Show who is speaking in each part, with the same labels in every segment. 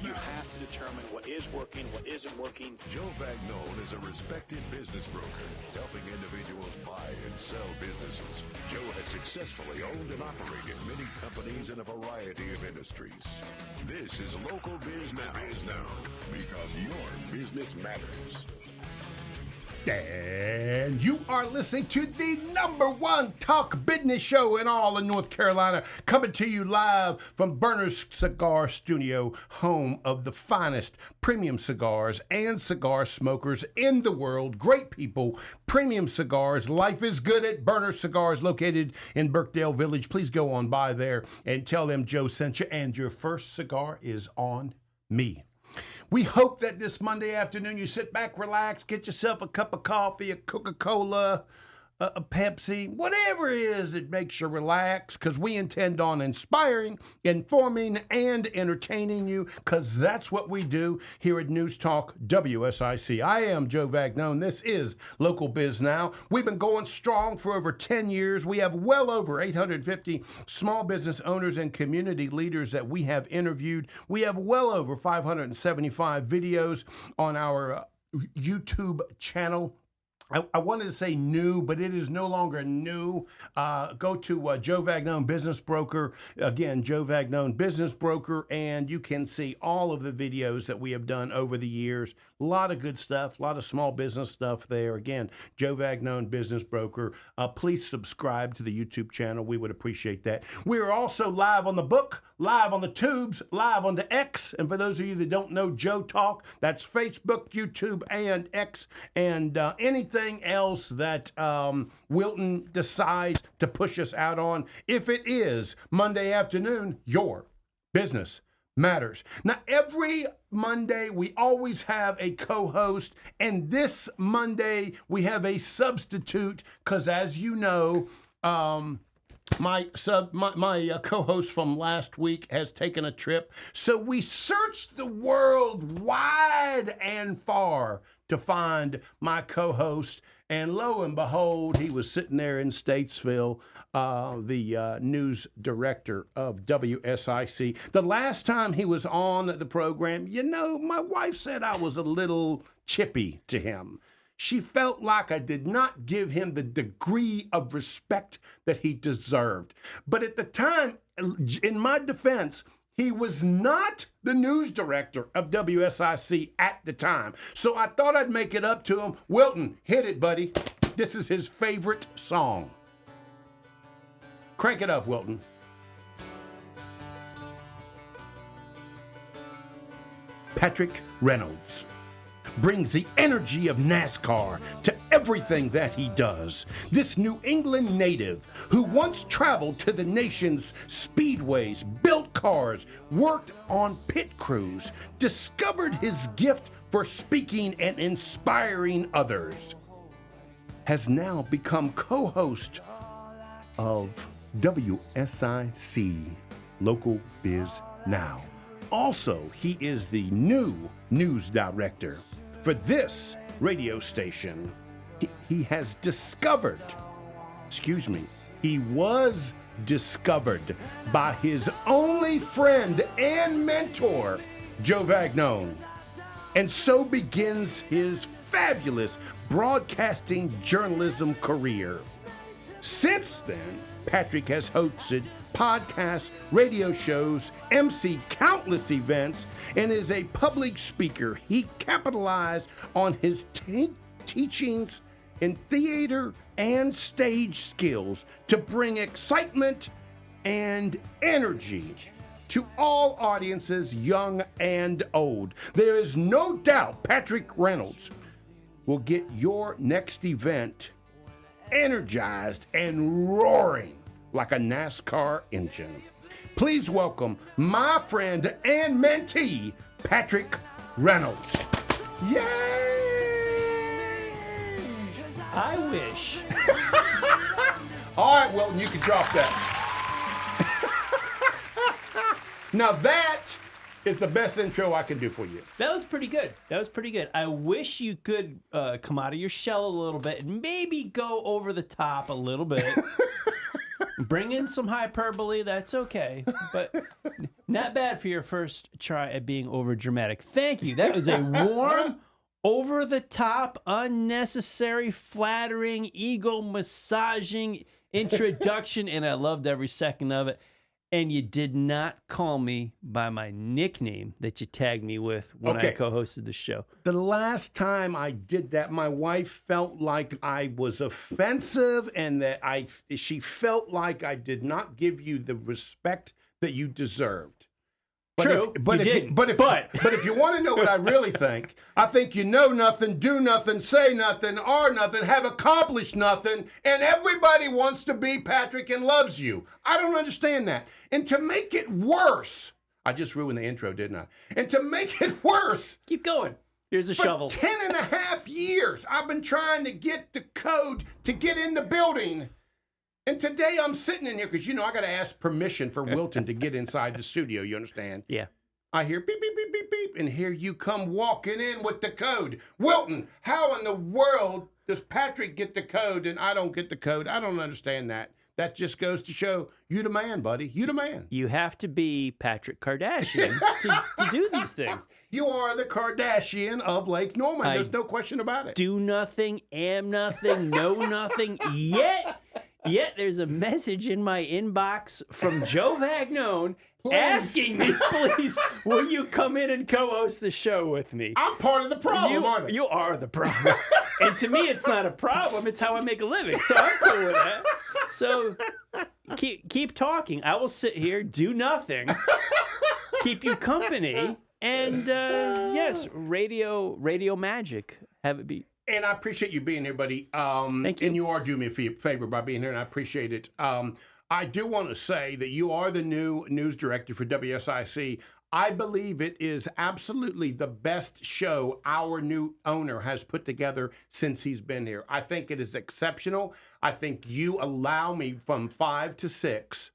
Speaker 1: You have to determine what is working, what isn't working.
Speaker 2: Joe Vagnone is a respected business broker, helping individuals buy and sell businesses. Joe has successfully owned and operated many companies in a variety of industries. This is Local Biz Now, because your business matters.
Speaker 3: And you are listening to the #1 talk business show in all of North Carolina, coming to you live from Burner's Cigar Studio, home of the finest premium cigars and cigar smokers in the world. Great people, premium cigars. Life is good at Burner Cigars, located in Birkdale Village. Please go on by there and tell them Joe sent you, and your first cigar is on me. We hope that this Monday afternoon you sit back, relax, get yourself a cup of coffee, a Coca-Cola, a Pepsi, whatever it is that makes you relax, because we intend on inspiring, informing, and entertaining you, because that's what we do here at News Talk WSIC. I am Joe Vagnone. This is Local Biz Now. We've been going strong for over 10 years. We have well over 850 small business owners and community leaders that we have interviewed. We have well over 575 videos on our YouTube channel. I wanted to say new, but it is no longer new. Go to Joe Vagnone Business Broker. Again, Joe Vagnone Business Broker, and you can see all of the videos that we have done over the years. A lot of good stuff, a lot of small business stuff there. Again, Joe Vagnone Business Broker. Please subscribe to the YouTube channel. We would appreciate that. We are also live on the book, live on the tubes, live on the X. And for those of you that don't know Joe Talk, that's Facebook, YouTube, and X, and anything else that Wilton decides to push us out on. If it is Monday afternoon, your business matters. Now, every Monday, we always have a co-host, and this Monday, we have a substitute, because as you know, my co-host from last week has taken a trip. So we searched the world wide and far to find my co-host, and lo and behold, he was sitting there in Statesville, the news director of WSIC. The last time he was on the program, you know, my wife said I was a little chippy to him. She felt like I did not give him the degree of respect that he deserved. But at the time, in my defense, he was not the news director of WSIC at the time. So I thought I'd make it up to him. Wilton, hit it, buddy. This is his favorite song. Crank it up, Wilton. Patrick Reynolds brings the energy of NASCAR to everything that he does. This New England native who once traveled to the nation's speedways, built cars, worked on pit crews, discovered his gift for speaking and inspiring others, has now become co-host of WSIC Local Biz Now. Also, he is the new news director for this radio station. He has discovered, he was discovered by his only friend and mentor, Joe Vagnone. And so begins his fabulous broadcasting journalism career. Since then, Patrick has hosted podcasts, radio shows, emceed countless events, and is a public speaker. He capitalized on his teachings in theater and stage skills to bring excitement and energy to all audiences, young and old. There is no doubt Patrick Reynolds will get your next event energized and roaring like a NASCAR engine. Please welcome my friend and mentee, Patrick Reynolds. Yay!
Speaker 4: I wish.
Speaker 3: All right, Wilton, you can drop that. Now that is the best intro I can do for you.
Speaker 4: That was pretty good. I wish you could come out of your shell a little bit and maybe go over the top a little bit. Bring in some hyperbole. That's okay. But not bad for your first try at being over dramatic. Thank you. That was a warm, over the top, unnecessary, flattering, ego massaging introduction. And I loved every second of it. And you did not call me by my nickname that you tagged me with when I co-hosted the show.
Speaker 3: The last time I did that, my wife felt like I was offensive and that she felt like I did not give you the respect that you deserved.
Speaker 4: True,
Speaker 3: But if you want to know what I really think, I think you know nothing, do nothing, say nothing, are nothing, have accomplished nothing, and everybody wants to be Patrick and loves you. I don't understand that. And to make it worse, I just ruined the intro, didn't I? And to make it worse,
Speaker 4: keep going. Here's a shovel.
Speaker 3: 10 and a half years, I've been trying to get the code to get in the building. And today I'm sitting in here because, I got to ask permission for Wilton to get inside the studio. You understand?
Speaker 4: Yeah.
Speaker 3: I hear beep, beep, beep, beep, beep. And here you come walking in with the code. Wilton, how in the world does Patrick get the code and I don't get the code? I don't understand that. That just goes to show you the man, buddy. You the man.
Speaker 4: You have to be Patrick Kardashian to do these things.
Speaker 3: You are the Kardashian of Lake Norman. There's no question about it.
Speaker 4: Do nothing, am nothing, know nothing, Yet there's a message in my inbox from Joe Vagnone asking me, please, will you come in and co-host the show with me?
Speaker 3: I'm part of the problem, aren't I?
Speaker 4: You are the problem. And to me, it's not a problem. It's how I make a living. So I'm cool with that. So keep talking. I will sit here, do nothing, keep you company, and yes, radio magic. Have it be.
Speaker 3: And I appreciate you being here, buddy.
Speaker 4: Thank you.
Speaker 3: And you are doing me a favor by being here, and I appreciate it. I do want to say that you are the new news director for WSIC. I believe it is absolutely the best show our new owner has put together since he's been here. I think it is exceptional. I think you allow me from 5 to 6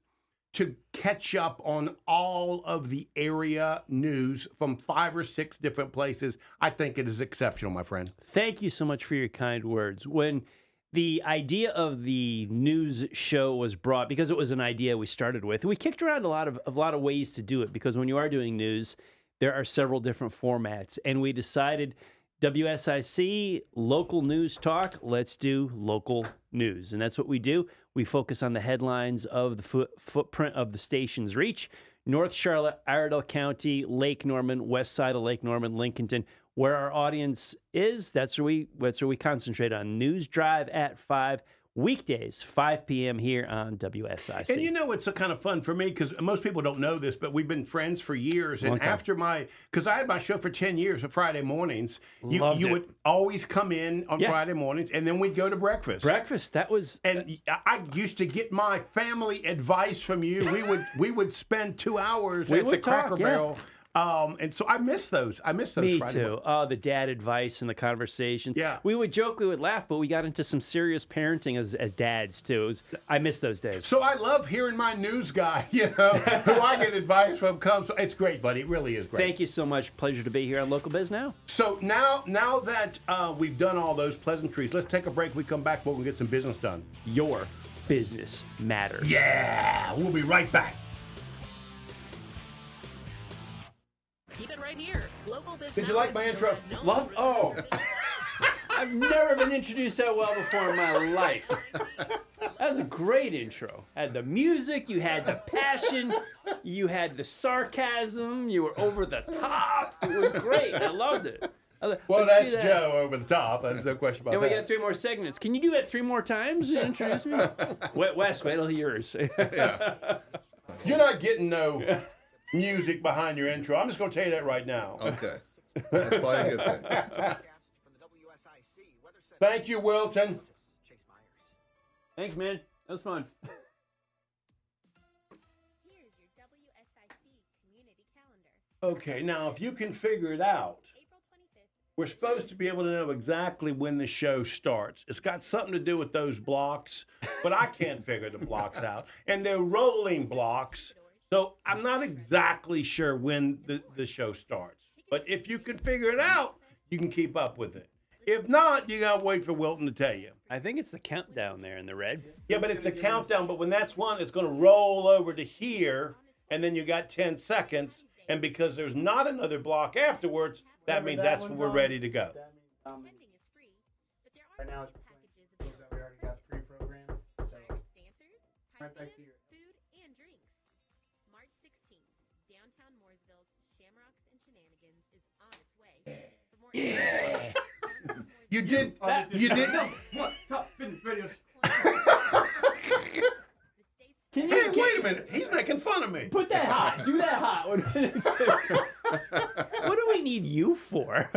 Speaker 3: to catch up on all of the area news from 5 or 6 different places. I think it is exceptional, my friend.
Speaker 4: Thank you so much for your kind words. When the idea of the news show was brought, because it was an idea we started with, we kicked around a lot of ways to do it, because when you are doing news, there are several different formats, and we decided WSIC, local news talk, let's do local news. And that's what we do. We focus on the headlines of the footprint of the station's reach. North Charlotte, Iredell County, Lake Norman, west side of Lake Norman, Lincolnton, where our audience is. That's where we concentrate on. News Drive at 5, weekdays, 5 p.m. here on WSIC.
Speaker 3: And it's a kind of fun for me because most people don't know this, but we've been friends for years. And after because I had my show for 10 years on Friday mornings, you would always come in on Friday mornings, and then we'd go to breakfast.
Speaker 4: That was...
Speaker 3: And I used to get my family advice from you. We would spend 2 hours at the Cracker Barrel. And so I miss those.
Speaker 4: Me
Speaker 3: Friday
Speaker 4: too. Oh, the dad advice and the conversations. Yeah. We would joke, we would laugh, but we got into some serious parenting as dads too. I miss those days.
Speaker 3: So I love hearing my news guy, who I get advice from come. So it's great, buddy. It really is great.
Speaker 4: Thank you so much. Pleasure to be here on Local Biz Now.
Speaker 3: So now that we've done all those pleasantries, let's take a break. We come back, we'll get some business done.
Speaker 4: Your business matters.
Speaker 3: Yeah. We'll be right back.
Speaker 5: Keep it right here. Local Biz
Speaker 3: Did you
Speaker 5: Now
Speaker 3: like my intro?
Speaker 4: Love. Oh, I've never been introduced that well before in my life. That was a great intro. Had the music, you had the passion, you had the sarcasm, you were over the top. It was great. I loved it.
Speaker 3: Well, that's Joe over the top. There's no question about that.
Speaker 4: And we got 3 more segments. Can you do that 3 more times and introduce me? Wes, wait till yours.
Speaker 3: Yeah. You're not getting no music behind your intro. I'm just going to tell you that right now.
Speaker 6: Okay. That's probably a good thing.
Speaker 3: Thank you, Wilton.
Speaker 4: Thanks, man. That was fun.
Speaker 7: Here's your WSIC community calendar.
Speaker 3: Okay, now if you can figure it out,
Speaker 7: April 25th.
Speaker 3: we're supposed to be able to know exactly when the show starts. It's got something to do with those blocks, but I can't figure the blocks out. And they're rolling blocks, so I'm not exactly sure when the show starts. But if you can figure it out, you can keep up with it. If not, you got to wait for Wilton to tell you.
Speaker 4: I think it's the countdown there in the red.
Speaker 3: Yeah, but it's a countdown. But when that's one, it's going to roll over to here, and then you got 10 seconds. And because there's not another block afterwards, that means that's when we're ready to go.
Speaker 7: Attending is free, but there are
Speaker 8: Right now it's
Speaker 7: packages available.
Speaker 8: that we already got pre-programmed. So
Speaker 7: Irish dancers,
Speaker 8: Right
Speaker 7: pipe
Speaker 8: back to
Speaker 7: bands, food, and drinks. March 16th, downtown Mooresville's Shamrocks and Shenanigans is on its way. For more information,
Speaker 3: You did. You did.
Speaker 8: top business radios.
Speaker 4: Can
Speaker 3: Hey, wait a minute. He's making fun of me.
Speaker 4: Put that hot. Do that hot. What do we need you for?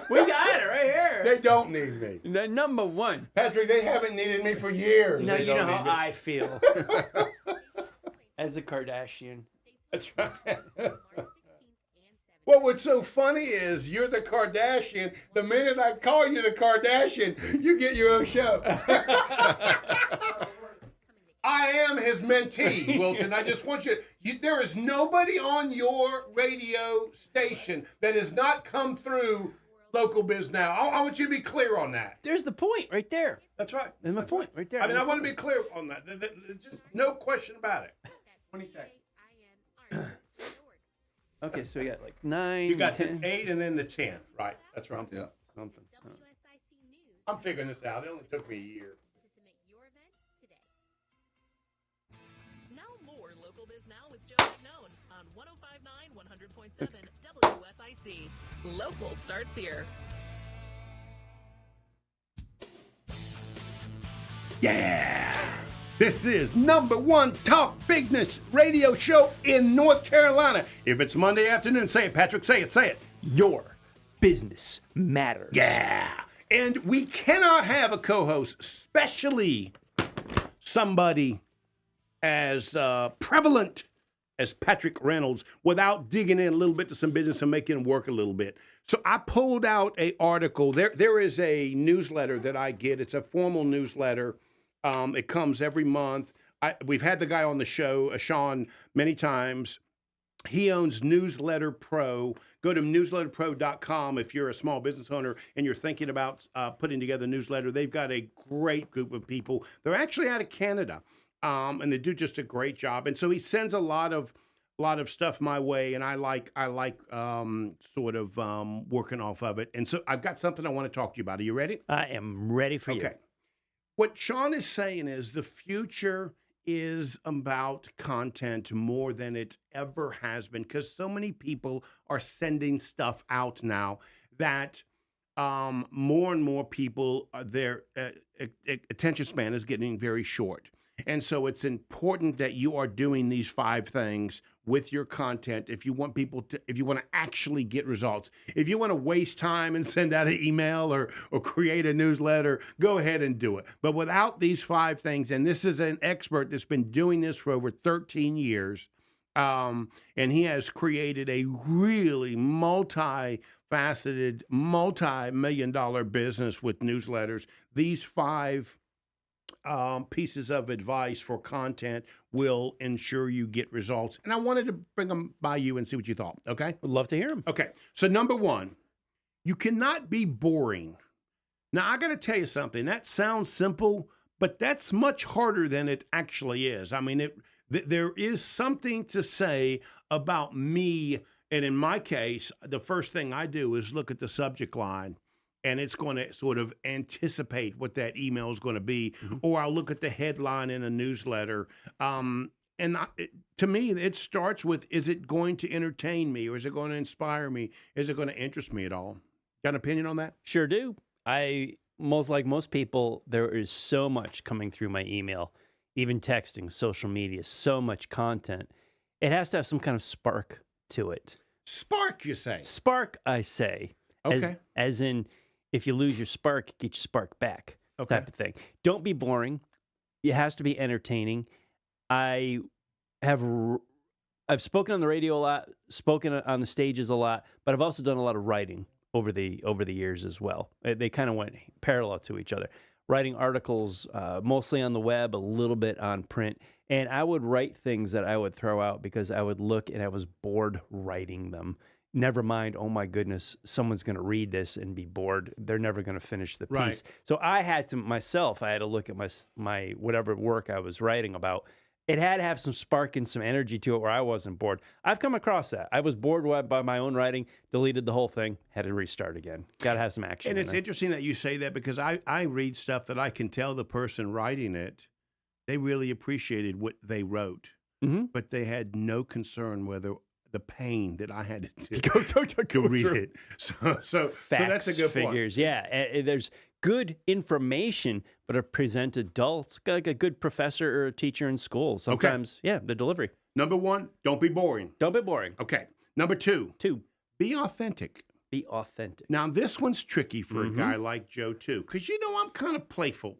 Speaker 4: We got it right here.
Speaker 3: They don't need me.
Speaker 4: The number one.
Speaker 3: Patrick, they haven't needed me for years.
Speaker 4: Now
Speaker 3: They
Speaker 4: you know
Speaker 3: don't
Speaker 4: how
Speaker 3: need me.
Speaker 4: I feel as a Kardashian.
Speaker 3: That's right.
Speaker 7: March 16th and 17th.
Speaker 3: Well, what's so funny is you're the Kardashian. The minute I call you the Kardashian, you get your own show. I am his mentee, Wilton. I just want there is nobody on your radio station that has not come through Local Biz Now. I want you to be clear on that.
Speaker 4: There's the point right there.
Speaker 3: That's right.
Speaker 4: There's my point right there.
Speaker 3: I mean, I want to be clear on that. Just no question about it.
Speaker 8: 20 seconds.
Speaker 4: Okay, so we got like 9,
Speaker 3: You got
Speaker 4: 10.
Speaker 3: the 8 and then the 10. Right. That's right.
Speaker 6: Yeah.
Speaker 4: Something.
Speaker 7: WSIC News.
Speaker 3: I'm figuring this out. It only took me a year.
Speaker 7: To submit your event today.
Speaker 5: Now more Local Biz Now with Joe McNone on 105.9, 100.7 WSIC. Local starts here.
Speaker 3: Yeah. This is number one talk bigness radio show in North Carolina. If it's Monday afternoon, say it, Patrick. Say it. Say it.
Speaker 4: Your business matters.
Speaker 3: Yeah. And we cannot have a co-host, especially somebody as prevalent as Patrick Reynolds, without digging in a little bit to some business and making it work a little bit. So I pulled out an article. There is a newsletter that I get. It's a formal newsletter. It comes every month. We've had the guy on the show, Sean, many times. He owns Newsletter Pro. Go to newsletterpro.com if you're a small business owner and you're thinking about putting together a newsletter. They've got a great group of people. They're actually out of Canada, and they do just a great job. And so he sends a lot of stuff my way, and I like sort of working off of it. And so I've got something I want to talk to you about. Are you ready?
Speaker 4: I am ready for you.
Speaker 3: Okay. What Sean is saying is the future is about content more than it ever has been, because so many people are sending stuff out now that more and more people, their attention span is getting very short. And so it's important that you are doing these 5 things with your content if you want if you want to actually get results. If you want to waste time and send out an email or create a newsletter, go ahead and do it. But without these 5 things, and this is an expert that's been doing this for over 13 years, and he has created a really multi-faceted, multi-million-dollar business with newsletters. These 5 pieces of advice for content will ensure you get results. And I wanted to bring them by you and see what you thought. Okay?
Speaker 4: Would love to hear them.
Speaker 3: Okay. So number 1, you cannot be boring. Now, I got to tell you something. That sounds simple, but that's much harder than it actually is. I mean, there is something to say about me. And in my case, the first thing I do is look at the subject line, and it's going to sort of anticipate what that email is going to be. Mm-hmm. Or I'll look at the headline in a newsletter. To me, it starts with, is it going to entertain me, or is it going to inspire me? Is it going to interest me at all? Got an opinion on that?
Speaker 4: Sure do. Most people, there is so much coming through my email, even texting, social media, so much content. It has to have some kind of spark to it.
Speaker 3: Spark, you say?
Speaker 4: Spark, I say.
Speaker 3: Okay.
Speaker 4: As in, if you lose your spark, get your spark back, type of thing. Don't be boring. It has to be entertaining. I've spoken on the radio a lot, spoken on the stages a lot, but I've also done a lot of writing over the years as well. They kind of went parallel to each other. Writing articles, mostly on the web, a little bit on print. And I would write things that I would throw out because I would look and I was bored writing them. never mind, oh my goodness, someone's going to read this and be bored. They're never going to finish the piece.
Speaker 3: Right.
Speaker 4: So I had to look at my whatever work I was writing about. It had to have some spark and some energy to it where I wasn't bored. I've come across that. I was bored by my own writing, deleted the whole thing, had to restart again. Got to have some action.
Speaker 3: And
Speaker 4: in
Speaker 3: it's
Speaker 4: there.
Speaker 3: interesting that you say that because I read stuff that I can tell the person writing it, they really appreciated what they wrote, but they had no concern whether the pain that I had to
Speaker 4: Go
Speaker 3: read
Speaker 4: through.
Speaker 3: it. So that's a good
Speaker 4: figures.
Speaker 3: point.
Speaker 4: Yeah, there's good information, but it presented dull. It's like a good professor or a teacher in school. Sometimes, the delivery.
Speaker 3: Number 1, don't be boring.
Speaker 4: Don't be boring.
Speaker 3: Okay. Number 2,
Speaker 4: 2,
Speaker 3: be authentic.
Speaker 4: be authentic.
Speaker 3: Now, this one's tricky for a guy like Joe, too, because, I'm kind of playful.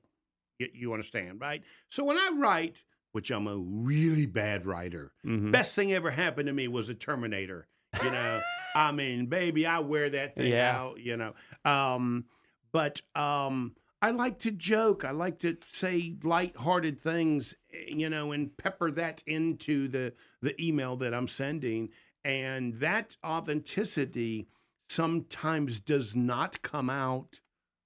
Speaker 3: You understand, right? So when I write, which I'm a really bad writer, best thing ever happened to me was a Terminator. I mean, baby, I wear that thing out, But I like to joke. I like to say lighthearted things, and pepper that into the email that I'm sending. And that authenticity sometimes does not come out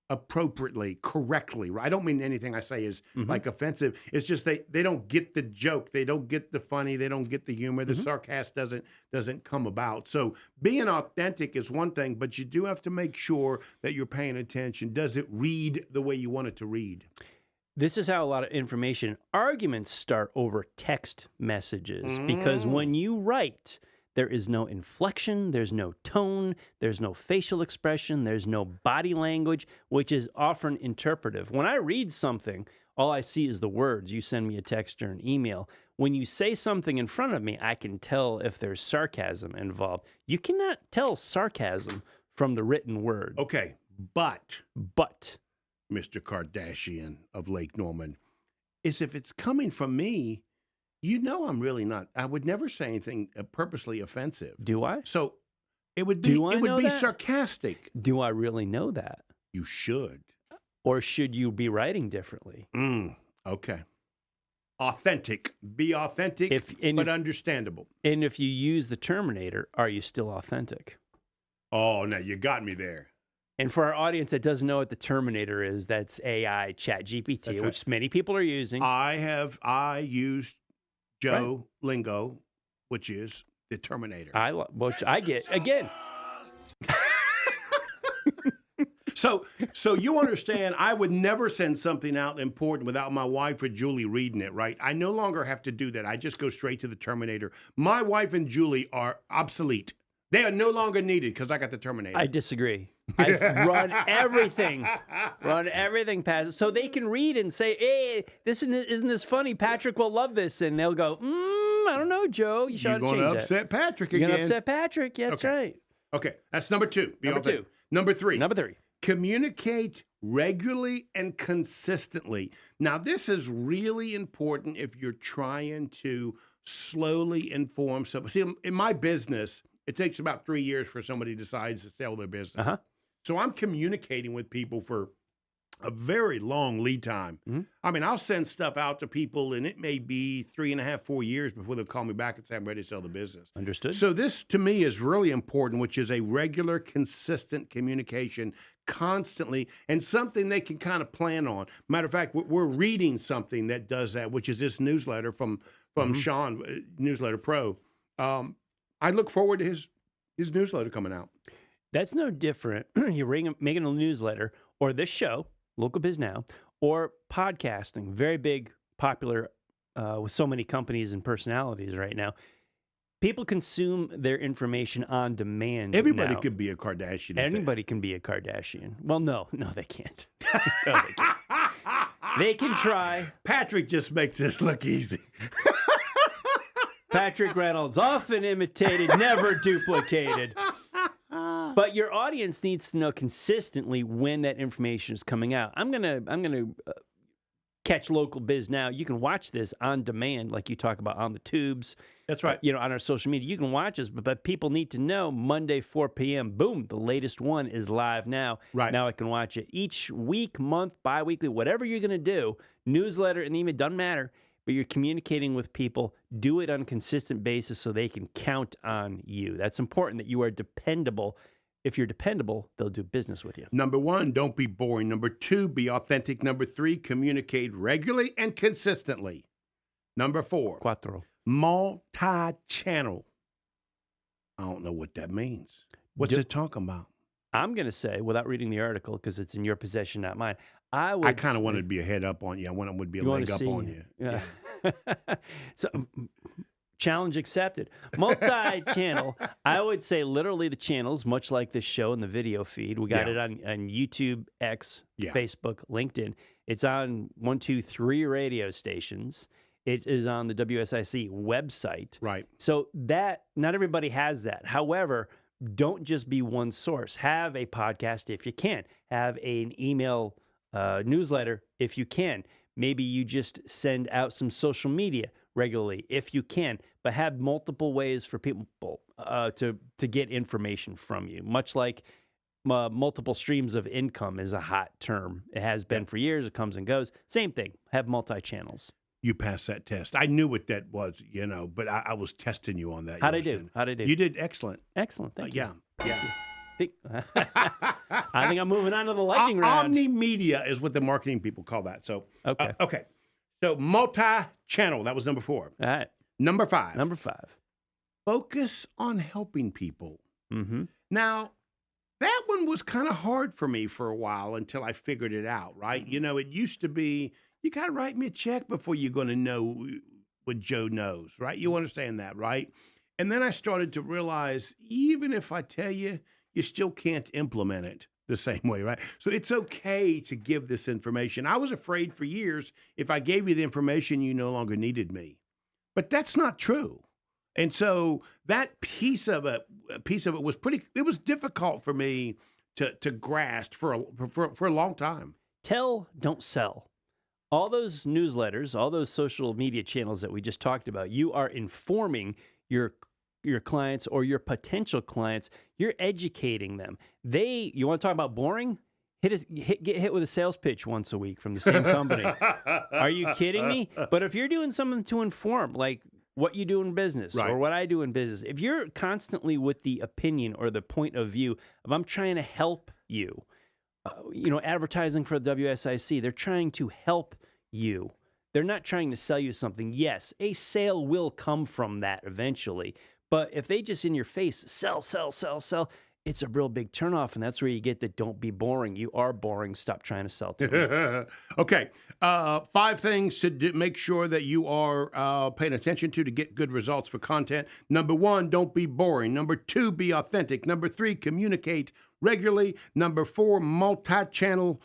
Speaker 3: appropriately, correctly. Right? I don't mean anything I say is like offensive. It's just they don't get the joke. They don't get the funny. They don't get the humor. The sarcasm doesn't come about. So being authentic is one thing, but you do have to make sure that you're paying attention. Does it read the way you want it to read?
Speaker 4: This is how a lot of arguments start over text messages, because when you write, there is no inflection, there's no tone, there's no facial expression, there's no body language, which is often interpretive. When I read something, all I see is the words. You send me a text or an email. When you say something in front of me, I can tell if there's sarcasm involved. You cannot tell sarcasm from the written word.
Speaker 3: Okay, but
Speaker 4: Mr.
Speaker 3: Kardashian of Lake Norman, is if it's coming from me, I'm really not. I would never say anything purposely offensive.
Speaker 4: Do I?
Speaker 3: So it would be
Speaker 4: that?
Speaker 3: sarcastic.
Speaker 4: Do I really know that?
Speaker 3: You should.
Speaker 4: Or should you be writing differently?
Speaker 3: Okay. Authentic. Be authentic, but understandable.
Speaker 4: And if you use the Terminator, are you still authentic?
Speaker 3: Oh, now you got me there.
Speaker 4: And for our audience that doesn't know what the Terminator is, that's AI, ChatGPT, which many people are using.
Speaker 3: I used Joe lingo, which is the Terminator.
Speaker 4: Which I get again.
Speaker 3: So you understand, I would never send something out important without my wife or Julie reading it, right? I no longer have to do that. I just go straight to the Terminator. My wife and Julie are obsolete. They are no longer needed because I got the Terminator.
Speaker 4: I disagree. I run everything past it so they can read and say, hey, isn't this funny? Patrick will love this. And they'll go, I don't know, Joe. You should change that.
Speaker 3: You're going to upset Patrick again.
Speaker 4: You're going to upset Patrick. Yeah, that's right.
Speaker 3: Okay, that's number 2.
Speaker 4: Number 2.
Speaker 3: Number 3. Communicate regularly and consistently. Now, this is really important if you're trying to slowly inform somebody. See, in my business, it takes about 3 years for somebody decides to sell their business. So I'm communicating with people for a very long lead time. I mean, I'll send stuff out to people, and it may be 3.5, 4 years before they'll call me back and say, I'm ready to sell the business.
Speaker 4: Understood.
Speaker 3: So this, to me, is really important, which is a regular, consistent communication constantly, and something they can kind of plan on. Matter of fact, we're reading something that does that, which is this newsletter from Sean, Newsletter Pro. I look forward to his newsletter coming out.
Speaker 4: That's no different. You're making a newsletter, or this show, Local Biz Now, or podcasting, very big, popular with so many companies and personalities right now. People consume their information on demand.
Speaker 3: Everybody
Speaker 4: now.
Speaker 3: could be a Kardashian.
Speaker 4: Anybody can be a Kardashian. Well, no, they can't. No, they can't. They can try.
Speaker 3: Patrick just makes this look easy.
Speaker 4: Patrick Reynolds, often imitated, never duplicated. But your audience needs to know consistently when that information is coming out. I'm gonna catch Local Biz Now. You can watch this on demand, like you talk about on the tubes.
Speaker 3: That's right.
Speaker 4: On our social media, you can watch us. But people need to know Monday 4 p.m. Boom, the latest one is live now.
Speaker 3: Right
Speaker 4: now, I can watch it each week, month, bi-weekly, whatever you're gonna do. Newsletter and email doesn't matter. but you're communicating with people. Do it on a consistent basis so they can count on you. That's important that you are dependable. If you're dependable, they'll do business with you.
Speaker 3: Number 1, don't be boring. Number 2, be authentic. Number 3, communicate regularly and consistently. Number 4,
Speaker 4: Cuatro.
Speaker 3: multi-channel. I don't know what that means. What's it talking about?
Speaker 4: I'm going to say, without reading the article, because it's in your possession, not mine, I
Speaker 3: kind of wanted to be a head up on you. I wanted to be a leg up on you.
Speaker 4: Yeah. So, challenge accepted. Multi-channel. I would say literally the channels, much like this show and the video feed. We got it on YouTube, X, Facebook, LinkedIn. It's on 1, 2, 3 radio stations. It is on the WSIC website.
Speaker 3: Right.
Speaker 4: So that, not everybody has that. However, don't just be one source. Have a podcast if you can. Have an email newsletter if you can. Maybe you just send out some social media regularly if you can, but have multiple ways for people to get information from you. Much like multiple streams of income is a hot term. It has been for years. It comes and goes. Same thing. Have multi-channels.
Speaker 3: You passed that test. I knew what that was, but I was testing you on that.
Speaker 4: How'd I do? How'd I do?
Speaker 3: You did excellent.
Speaker 4: Excellent. Thank you.
Speaker 3: Yeah.
Speaker 4: I think I'm moving on to the lightning round.
Speaker 3: Omni-media is what the marketing people call that. So okay. So multi-channel. That was number 4.
Speaker 4: All right.
Speaker 3: Number 5.
Speaker 4: Number 5.
Speaker 3: Focus on helping people.
Speaker 4: Mm-hmm.
Speaker 3: Now, that one was kind of hard for me for a while until I figured it out. Right? It used to be you got to write me a check before you're going to know what Joe knows. Right? You understand that, right? And then I started to realize even if I tell you, you still can't implement it the same way, right? So it's okay to give this information. I was afraid for years if I gave you the information, you no longer needed me. But that's not true. And so that piece of it was it was difficult for me to grasp for a long time.
Speaker 4: Tell, don't sell. All those newsletters, all those social media channels that we just talked about, you are informing your clients or your potential clients. You're educating them. You want to talk about boring? Get hit with a sales pitch once a week from the same company. Are you kidding me? But if you're doing something to inform, like what you do in business or what I do in business, if you're constantly with the opinion or the point of view of I'm trying to help you, advertising for the WSIC, they're trying to help you. They're not trying to sell you something. Yes, a sale will come from that eventually. But if they just in your face sell, it's a real big turnoff. And that's where you get the don't be boring. You are boring. Stop trying to sell to me.
Speaker 3: Okay. 5 things to make sure that you are paying attention to get good results for content. Number 1, don't be boring. Number 2, be authentic. Number 3, communicate regularly. Number 4, multi-channel.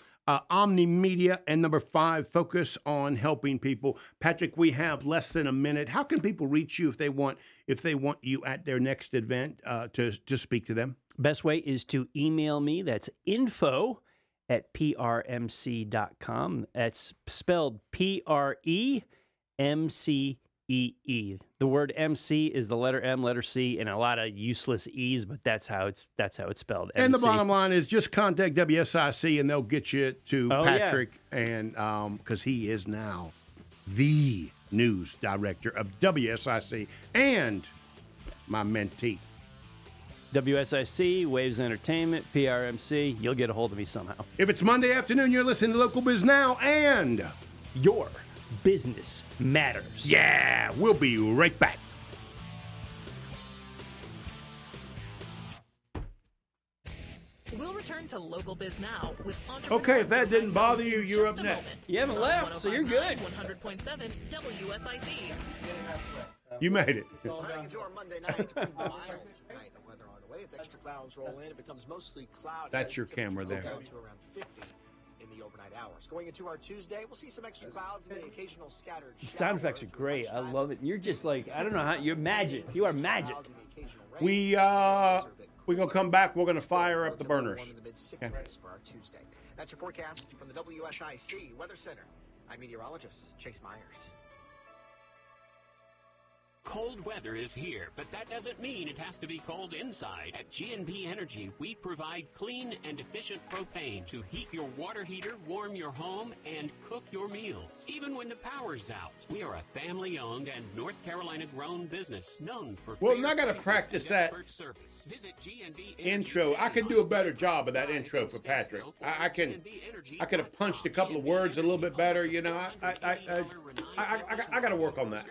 Speaker 3: Omni-media. And number 5, focus on helping people. Patrick, we have less than a minute. How can people reach you if they want you at their next event to speak to them?
Speaker 4: Best way is to email me. That's info@prmc.com. That's spelled PREMCEE. The word MC is the letter M, letter C, and a lot of useless E's, but that's how it's spelled. MC.
Speaker 3: And the bottom line is just contact WSIC and they'll get you to Patrick, and because he is now the news director of WSIC and my mentee.
Speaker 4: WSIC, Waves Entertainment, PRMC. You'll get a hold of me somehow.
Speaker 3: If it's Monday afternoon, you're listening to Local Biz Now and
Speaker 4: your business matters.
Speaker 3: Yeah, we'll be right back.
Speaker 5: We'll return to Local Biz Now with
Speaker 3: Okay, if that didn't bother you, you're up next.
Speaker 4: You haven't left, so you're good.
Speaker 5: 100.7 WSIC.
Speaker 3: You made it.
Speaker 9: Back into our Monday night. It's been mild tonight. The weather on the way. As extra clouds roll in, it becomes mostly cloudy.
Speaker 3: That's your camera there.
Speaker 9: Down to around 50 in the overnight hours. Going into our Tuesday, we'll see some extra clouds and the occasional scattered showers.
Speaker 4: Sound effects are great. I love it. You're just like, I don't know how, you're magic. You are magic.
Speaker 3: We're going to come back. We're going to fire up the burners.
Speaker 9: In the mid-60s for our Tuesday. That's your forecast from the WSIC Weather Center. I'm meteorologist Chase Myers.
Speaker 10: Cold weather is here, but that doesn't mean it has to be cold inside. At G&B Energy, we provide clean and efficient propane to heat your water heater, warm your home, and cook your meals, even when the power's out. We are a family-owned and North Carolina-grown business known for
Speaker 3: Well,
Speaker 10: fair
Speaker 3: I'm not going to
Speaker 10: prices
Speaker 3: practice
Speaker 10: and
Speaker 3: that
Speaker 10: expert service. Visit G&B Energy
Speaker 3: intro. I could do a better job of that intro for Patrick. I could have punched a couple of words a little bit better. You know, I got to work on that.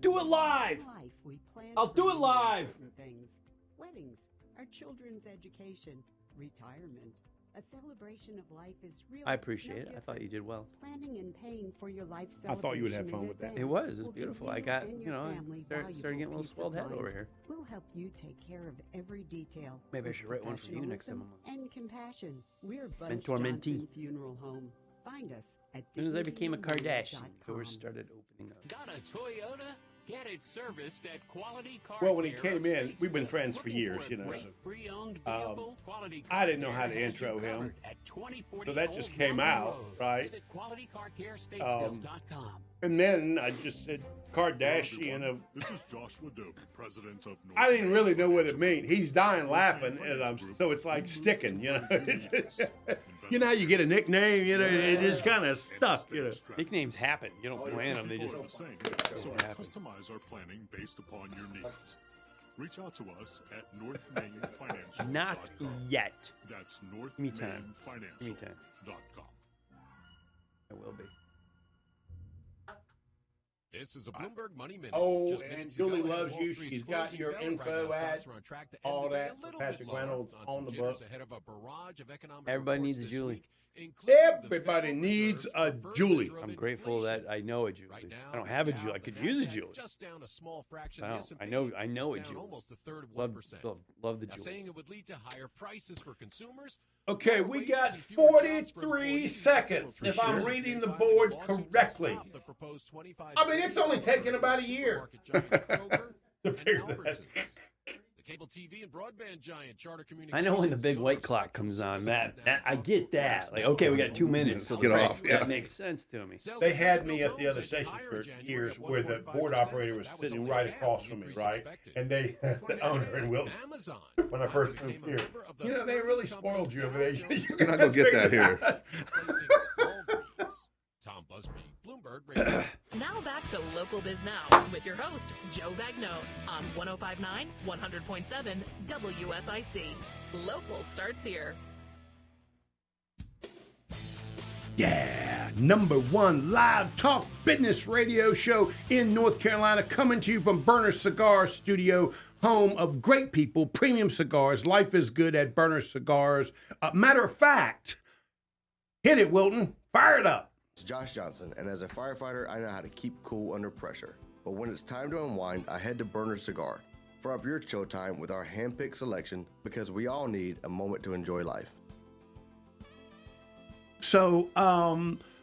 Speaker 4: Do it live. I'll do it live.
Speaker 11: Things. Weddings, our children's education, retirement. A celebration of life is really
Speaker 4: I appreciate it. I thought you did well.
Speaker 11: Planning and paying for your life
Speaker 3: I thought you would have fun with that.
Speaker 4: It was beautiful. I got, started getting a little swelled head over here.
Speaker 11: We'll help you take care of every detail.
Speaker 4: Maybe I should write one for you next time.
Speaker 11: And compassion. We're Bunch
Speaker 4: Mentor mentee.
Speaker 11: Johnson Funeral Home. Find us at
Speaker 4: As soon as I became a Kardashian, doors started opening up.
Speaker 10: Got a Toyota? Get it serviced at Quality Car
Speaker 3: Well, when he
Speaker 10: Care
Speaker 3: came
Speaker 10: of
Speaker 3: in,
Speaker 10: States
Speaker 3: we've been
Speaker 10: Mill.
Speaker 3: friends for
Speaker 10: Looking
Speaker 3: years,
Speaker 10: a
Speaker 3: you know.
Speaker 10: great
Speaker 3: So,
Speaker 10: pre-owned vehicle? Quality Car
Speaker 3: I didn't know how to
Speaker 10: Care has you
Speaker 3: intro him.
Speaker 10: covered at 2040
Speaker 3: So that just
Speaker 10: Old
Speaker 3: came
Speaker 10: Lumber
Speaker 3: out,
Speaker 10: Road.
Speaker 3: right?
Speaker 10: Visit QualityCarCareStatesville.com.
Speaker 3: And then I just said Kardashian of.
Speaker 12: This is Joshua Doby, president of North
Speaker 3: I didn't really know what it meant. He's dying laughing, and so it's like sticking, you know. You know how you get a nickname, you know, it just kind of stuck, you know.
Speaker 4: Nicknames happen. You don't plan them. They just
Speaker 12: So we
Speaker 4: happen.
Speaker 12: customize our planning based upon your needs. Reach out to us at North Main Financial.
Speaker 4: Not yet.
Speaker 12: That's North
Speaker 4: Give me
Speaker 12: Main
Speaker 4: time.
Speaker 12: Financial.
Speaker 4: Give me time. I will be.
Speaker 13: This is a Bloomberg Money Minute.
Speaker 3: Oh,
Speaker 13: Just
Speaker 3: and
Speaker 13: minutes
Speaker 3: Julie
Speaker 13: ago,
Speaker 3: loves
Speaker 13: Wall
Speaker 3: you.
Speaker 13: Street's
Speaker 3: She's got
Speaker 13: closing
Speaker 3: your
Speaker 13: bell. Right
Speaker 3: info
Speaker 13: now,
Speaker 3: at
Speaker 13: stocks are on track to end
Speaker 3: all
Speaker 13: the day
Speaker 3: that
Speaker 13: a
Speaker 3: for
Speaker 13: little
Speaker 3: Patrick
Speaker 13: bit lower
Speaker 3: Reynolds
Speaker 13: on
Speaker 3: on
Speaker 13: some
Speaker 3: the
Speaker 13: jitters
Speaker 3: book.
Speaker 13: ahead of a barrage of economic
Speaker 4: Everybody
Speaker 13: reports
Speaker 4: needs a
Speaker 13: this
Speaker 4: Julie.
Speaker 13: week, including the
Speaker 3: Everybody
Speaker 13: Federal
Speaker 3: needs
Speaker 13: Reserve's
Speaker 3: a
Speaker 13: preferred
Speaker 3: Julie.
Speaker 13: measure of
Speaker 4: I'm grateful that
Speaker 13: inflation.
Speaker 4: I know a Julie.
Speaker 13: Right now,
Speaker 4: I don't have a
Speaker 13: the
Speaker 4: Julie. I
Speaker 13: Dow,
Speaker 4: could
Speaker 13: the
Speaker 4: use a
Speaker 13: Nasdaq
Speaker 4: Julie.
Speaker 13: Just down a small fraction.
Speaker 4: I
Speaker 13: The
Speaker 4: know.
Speaker 13: S&P
Speaker 4: I know a
Speaker 13: is down
Speaker 4: Julie.
Speaker 13: almost a third of
Speaker 4: Love
Speaker 13: 1%.
Speaker 4: the
Speaker 13: Now,
Speaker 4: Julie.
Speaker 13: saying it would lead to higher prices for consumers.
Speaker 3: Okay, we got 43 seconds if I'm reading the board correctly. I mean, it's only taken about a year to figure that.
Speaker 13: The cable TV and broadband giant Charter Communications.
Speaker 4: I know when the big white clock comes on. That I get that. Like, okay, we got 2 minutes till
Speaker 3: Get
Speaker 4: the break.
Speaker 3: off, yeah.
Speaker 4: That makes sense to me.
Speaker 3: They had me at the other station for years where the board operator was sitting right across from me, right? And they, the owner in Wilton, when I first moved here, you know, they really spoiled you over there.
Speaker 6: You're not going to get that here.
Speaker 13: Tom Busby, Bloomberg Radio.
Speaker 5: Now back to Local Biz Now with your host, Joe Bagnone on 105.9, 100.7 WSIC. Local starts here.
Speaker 3: Yeah, #1 live talk business radio show in North Carolina, coming to you from Burner Cigar Studio, home of great people, premium cigars. Life is good at Burner Cigars. Matter of fact, hit it, Wilton. Fire it up.
Speaker 14: It's Josh Johnson, and as a firefighter, I know how to keep cool under pressure. But when it's time to unwind, I head to Burner Cigar. Fire up your chill time with our hand-picked selection, because we all need a moment to enjoy life.
Speaker 3: So,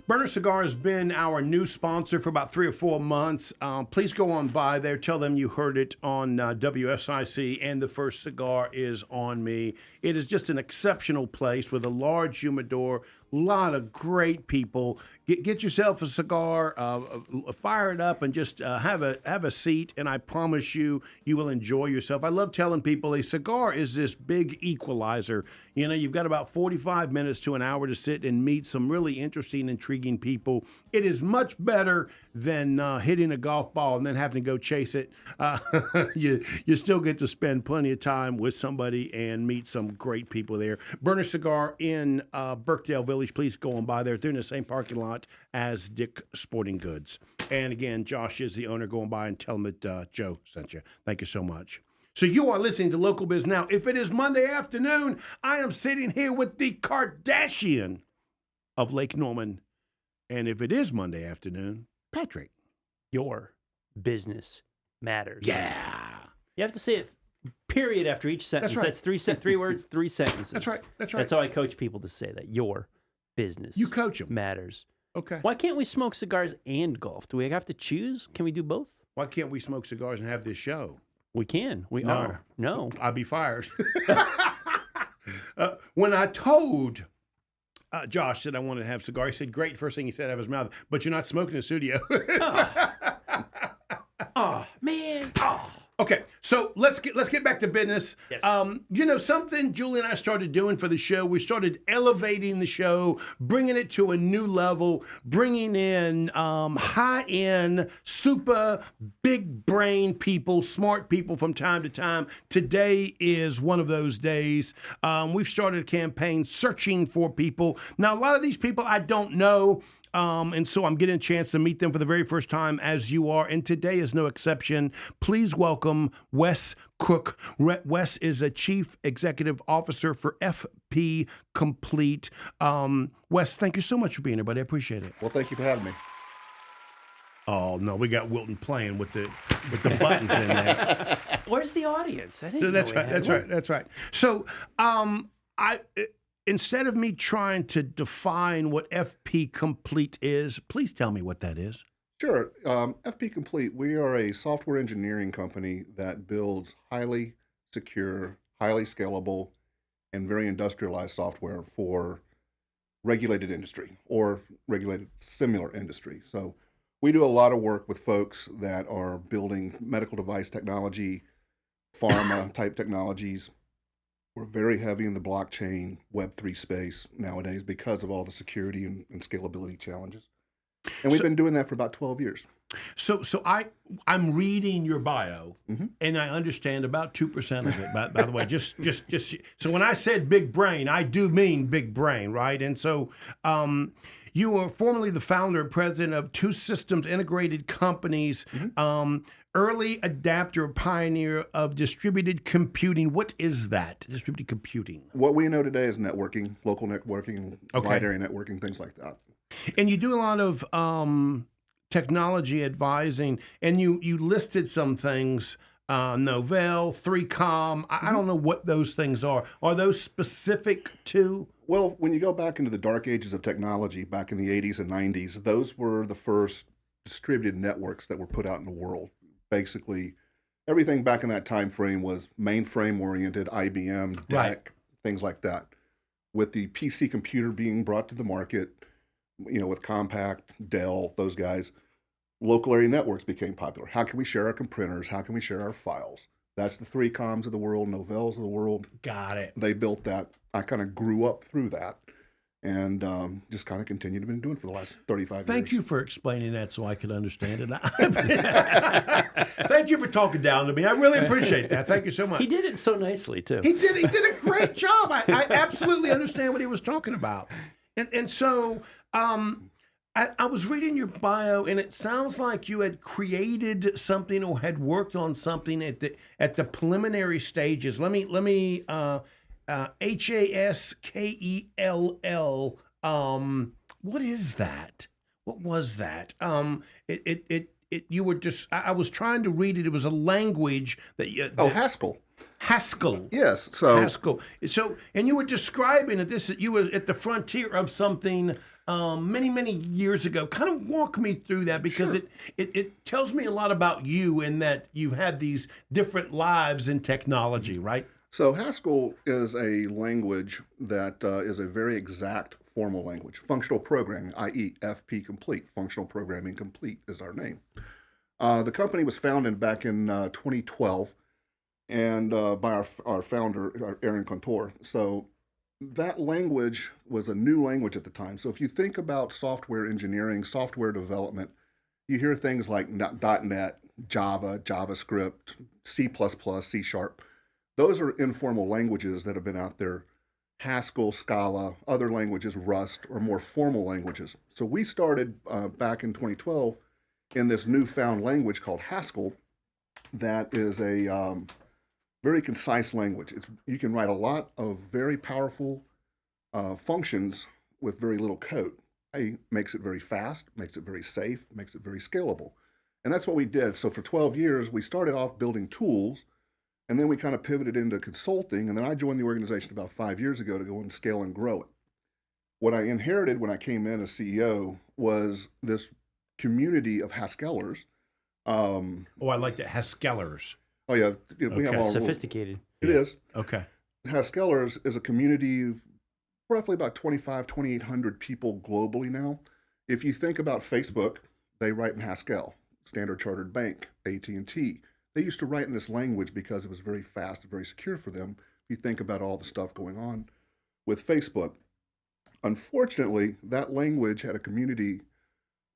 Speaker 3: Burner Cigar has been our new sponsor for about 3 or 4 months. Please go on by there. Tell them you heard it on WSIC, and the first cigar is on me. It is just an exceptional place with a large humidor, a lot of great people. Get yourself a cigar, fire it up, and just have a seat, and I promise you, you will enjoy yourself. I love telling people a cigar is this big equalizer. You know, you've got about 45 minutes to an hour to sit and meet some really interesting, intriguing people. It is much better than hitting a golf ball and then having to go chase it. You still get to spend plenty of time with somebody and meet some great people there. Burner Cigar in Birkdale Village. Please go on by there. They're in the same parking lot as Dick Sporting Goods. And again, Josh is the owner. Go on by and tell him that Joe sent you. Thank you so much. So you are listening to Local Biz Now. If it is Monday afternoon, I am sitting here with the Kardashian of Lake Norman. And if it is Monday afternoon, Patrick.
Speaker 4: Your business matters.
Speaker 3: Yeah.
Speaker 4: You have to say it period after each sentence.
Speaker 3: That's right.
Speaker 4: That's three words, 3 sentences.
Speaker 3: That's right. That's right.
Speaker 4: That's how I coach people to say that. Your business
Speaker 3: You coach them.
Speaker 4: matters.
Speaker 3: Okay.
Speaker 4: Why can't we smoke cigars and golf? Do we have to choose? Can we do both?
Speaker 3: Why can't we smoke cigars and have this show?
Speaker 4: We can. We are. No.
Speaker 3: I'll be fired. When I told Josh that I wanted to have a cigar, he said, great. First thing he said out of his mouth, but you're not smoking in the studio.
Speaker 4: Man.
Speaker 3: Okay, so let's get back to business.
Speaker 4: Yes.
Speaker 3: You know something Julie and I started doing for the show? We started elevating the show, bringing it to a new level, bringing in high-end, super big brain people, smart people from time to time. Today is one of those days. We've started a campaign searching for people. Now, a lot of these people I don't know. And so I'm getting a chance to meet them for the very first time, as you are, and today is no exception. Please welcome Wes Crook. Wes is a Chief Executive Officer for FP Complete. Wes, thank you so much for being here, buddy. I appreciate it.
Speaker 6: Well, thank you for having me.
Speaker 3: Oh no, we got Wilton playing with the buttons in there.
Speaker 4: Where's the audience? I didn't know
Speaker 3: That's
Speaker 4: we
Speaker 3: right.
Speaker 4: had
Speaker 3: That's
Speaker 4: one.
Speaker 3: right. That's right. So, instead of me trying to define what FP Complete is, please tell me what that is.
Speaker 6: Sure. FP Complete, we are a software engineering company that builds highly secure, highly scalable, and very industrialized software for regulated industry or regulated similar industry. So we do a lot of work with folks that are building medical device technology, pharma type technologies. We're very heavy in the blockchain Web3 space nowadays because of all the security and scalability challenges. And we've been doing that for about 12 years.
Speaker 3: So I'm reading your bio, and I understand about 2% of it. By the way, just so when I said big brain, I do mean big brain, right? And so you were formerly the founder and president of two systems integrated companies. Early adapter pioneer of distributed computing. What is that, distributed computing?
Speaker 6: What we know today is networking, local networking, wide area networking, things like that.
Speaker 3: And you do a lot of technology advising, and you listed some things, Novell, 3Com. I don't know what those things are. Are those specific to?
Speaker 6: Well, when you go back into the dark ages of technology, back in the 80s and 90s, those were the first distributed networks that were put out in the world. Basically, everything back in that time frame was mainframe oriented, IBM, DEC, things like that. With the PC computer being brought to the market, you know, with Compaq, Dell, those guys, local area networks became popular. How can we share our printers? How can we share our files? That's the 3Coms of the world, Novells of the world.
Speaker 3: Got it.
Speaker 6: They built that. I kind of grew up through that. And just kind of continued to been doing it for the last 35 years.
Speaker 3: Thank you for explaining that so I could understand it. Thank you for talking down to me. I really appreciate that. Thank you so much.
Speaker 4: He did it so nicely, too.
Speaker 3: He did a great job. I absolutely understand what he was talking about. And so I was reading your bio, and it sounds like you had created something or had worked on something at the preliminary stages. Let me HASKELL. What is that? What was that? You were just. I was trying to read it. It was a language that you.
Speaker 6: Haskell.
Speaker 3: Haskell.
Speaker 6: Yes. So
Speaker 3: Haskell. So, and you were describing that you were at the frontier of something many years ago. Kind of walk me through that, because it tells me a lot about you, in that you've had these different lives in technology, right?
Speaker 6: So Haskell is a language that is a very exact formal language. Functional programming, i.e. FP Complete. Functional Programming Complete is our name. The company was founded back in 2012 and by our founder, Aaron Contor. So that language was a new language at the time. So if you think about software engineering, software development, you hear things like .NET, Java, JavaScript, C++, C#. Those are informal languages that have been out there. Haskell, Scala, other languages, Rust, are more formal languages. So we started back in 2012 in this newfound language called Haskell that is a very concise language. You can write a lot of very powerful functions with very little code. It makes it very fast, makes it very safe, makes it very scalable. And that's what we did. So for 12 years, we started off building tools, and then we kind of pivoted into consulting, and then I joined the organization about 5 years ago to go and scale and grow it. What I inherited when I came in as CEO was this community of Haskellers.
Speaker 3: I like that, Haskellers.
Speaker 6: Oh yeah, we have all
Speaker 4: sophisticated.
Speaker 6: It is.
Speaker 3: Okay.
Speaker 6: Haskellers is a community of roughly about 2,800 people globally now. If you think about Facebook, they write in Haskell. Standard Chartered Bank, AT&T. They used to write in this language because it was very fast and very secure for them. If you think about all the stuff going on with Facebook. Unfortunately, that language had a community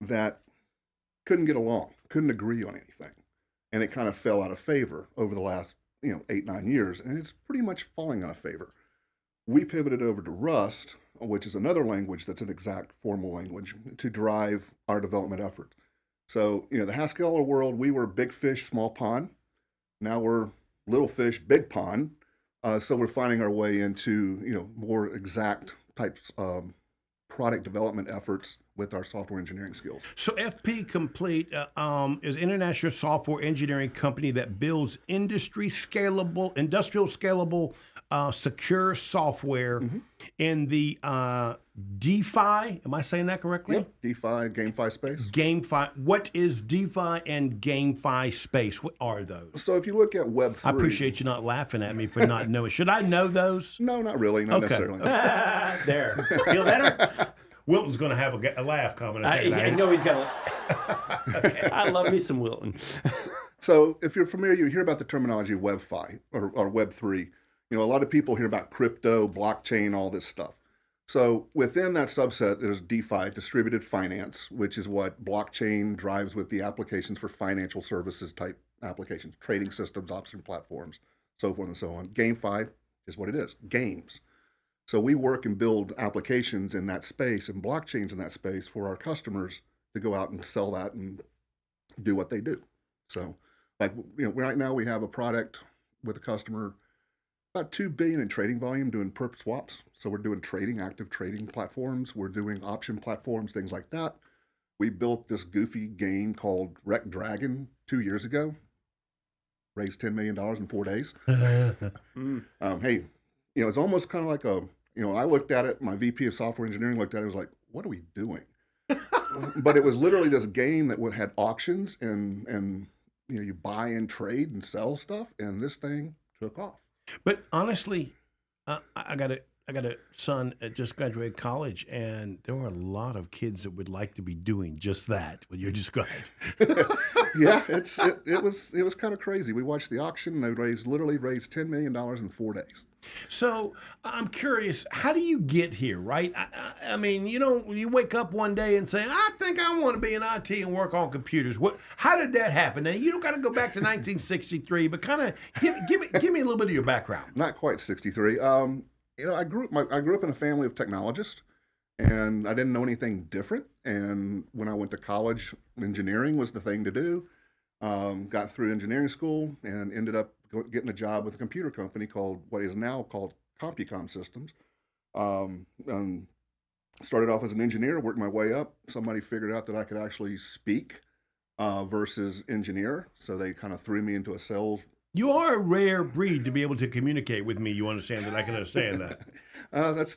Speaker 6: that couldn't get along, couldn't agree on anything. And it kind of fell out of favor over the last, 8, 9 years, and it's pretty much falling out of favor. We pivoted over to Rust, which is another language that's an exact formal language, to drive our development effort. So, the Haskell world, we were big fish, small pond. Now we're little fish, big pond. So we're finding our way into, more exact types of product development efforts with our software engineering skills.
Speaker 3: So FP Complete is an international software engineering company that builds industrial scalable, secure software in the DeFi. Am I saying that correctly?
Speaker 6: Yep, DeFi, GameFi space.
Speaker 3: GameFi. What is DeFi and GameFi space? What are those?
Speaker 6: So if you look at Web3.
Speaker 3: I appreciate you not laughing at me for not knowing. Should I know those?
Speaker 6: No, not really. Not necessarily.
Speaker 4: There. Feel better?
Speaker 3: Wilton's going to have a laugh coming.
Speaker 4: I know he's got a okay. I love me some Wilton.
Speaker 6: So if you're familiar, you hear about the terminology Web5 or Web3. A lot of people hear about crypto, blockchain, all this stuff. So within that subset, there's DeFi, distributed finance, which is what blockchain drives with the applications for financial services type applications, trading systems, option platforms, so forth and so on. GameFi is what it is, games. So we work and build applications in that space and blockchains in that space for our customers to go out and sell that and do what they do. So right now we have a product with a customer, about $2 billion in trading volume doing perp swaps. So we're doing trading, active trading platforms. We're doing option platforms, things like that. We built this goofy game called Wreck Dragon 2 years ago. Raised $10 million in 4 days. Hey, it's almost kind of like I looked at it, my VP of software engineering looked at it, was like, what are we doing? But it was literally this game that had auctions and you buy and trade and sell stuff, and this thing took off.
Speaker 3: But honestly, I got a son that just graduated college, and there were a lot of kids that would like to be doing just that, what you described.
Speaker 6: Yeah, it was kind of crazy. We watched the auction, and they literally raised $10 million in 4 days.
Speaker 3: So I'm curious, how do you get here, right? I mean, you wake up one day and say, I think I want to be in IT and work on computers. How did that happen? Now, you don't got to go back to 1963, but kind of give me a little bit of your background.
Speaker 6: Not quite 63. I grew up in a family of technologists, and I didn't know anything different. And when I went to college, engineering was the thing to do. Got through engineering school and ended up getting a job with a computer company called what is now called CompuCom Systems. And started off as an engineer, worked my way up. Somebody figured out that I could actually speak versus engineer, so they kind of threw me into a sales.
Speaker 3: You are a rare breed to be able to communicate with me. You understand that? I can understand that.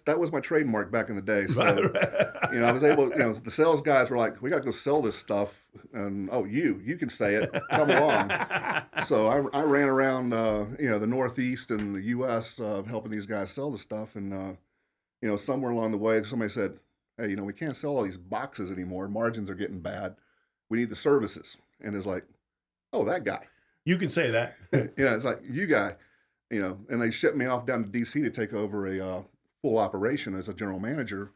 Speaker 6: That was my trademark back in the day. So, I was able. The sales guys were like, "We got to go sell this stuff," and you can say it. Come along. So I ran around, the Northeast and the U.S. Helping these guys sell the stuff, and somewhere along the way, somebody said, "Hey, we can't sell all these boxes anymore. Margins are getting bad. We need the services." And it's like, "Oh, that guy."
Speaker 3: You can say that.
Speaker 6: It's like, you guy, and they shipped me off down to D.C. to take over a full operation as a general manager.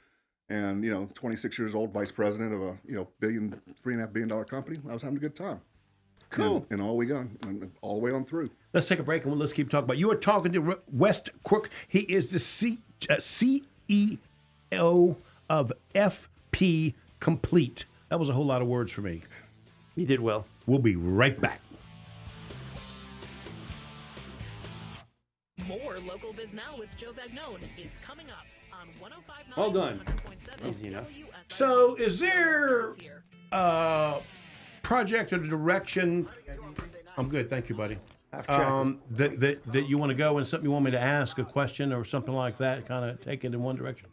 Speaker 6: And, 26 years old, vice president of a, $3.5 billion company. I was having a good time.
Speaker 3: Cool.
Speaker 6: And all the way on through.
Speaker 3: Let's take a break and let's keep talking about. You are talking to Wesley Crook. He is the CEO of FP Complete. That was a whole lot of words for me.
Speaker 4: You did well.
Speaker 3: We'll be right back.
Speaker 5: More Local Biz Now with Joe Vagnone is coming up on 105.9.
Speaker 4: Well done.
Speaker 5: 100.7
Speaker 4: Easy enough.
Speaker 3: So is there a project or direction? I'm good. Thank you, buddy. That you want to go and something you want me to ask, a question or something like that, kind of take it in one direction?